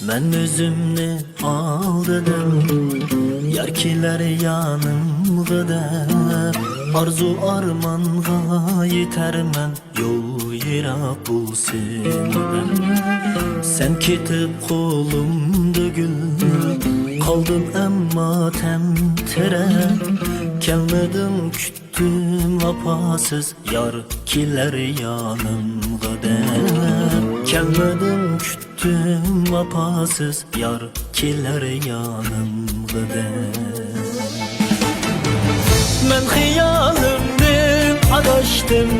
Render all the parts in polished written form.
Ben özümni aldadım, yarkiler yanımda. Arzu armanga yetermen, yol yirak bulsun. Sen ketip kolumda gül, kaldım emma temtere. Gelmedim küttüm vapasız, yarkiler yanımda. Gelmedim küttüm vapasız, yarkiler yanımda. Men hiyalimdim, adaştım,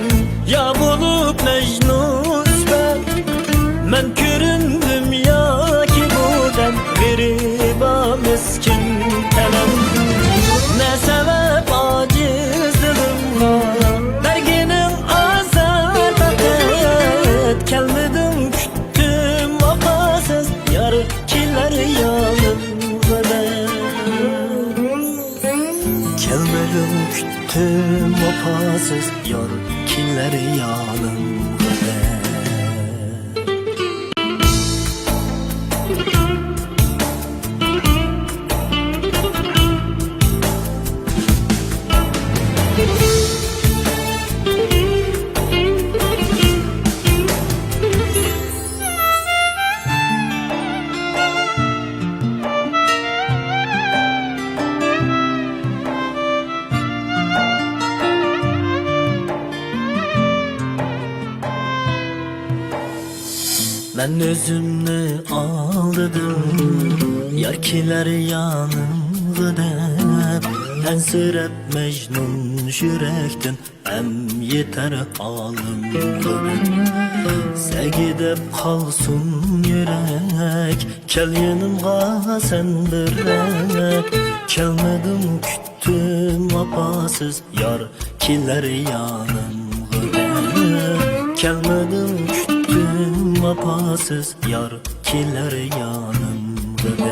ya bulup Mecnun ben. Men köründüm ya ki budem, gariba miskin elem. Ne sebep acizdim var, derginim azar fakat. Gelmedim küttüm vapasız, yarkiler yanımda. Gelmedim küttüm vapasız, yarkiler yanımda. Ben özümni aldadım, yarkiler yanımda. Ensirep Mecnun yürektin, em yeter alımda. Segidep kalsın yürek, kel yanımga sen direk. Kelmedim küttüm vapasız, yarkiler yanımda. Kelmedim küttüm vapasız, yarkiler yanımda.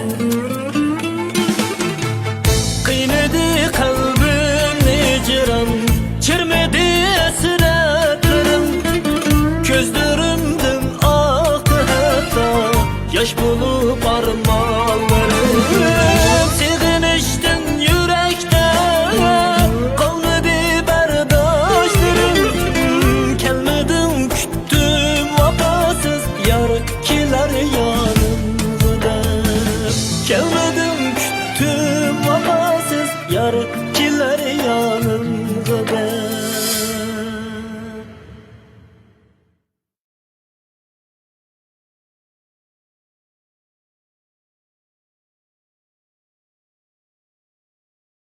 Kıynadı kalbim icram, çirmedi esretlerim. Gözlerimden aktı hatta, yaş bulup armağan.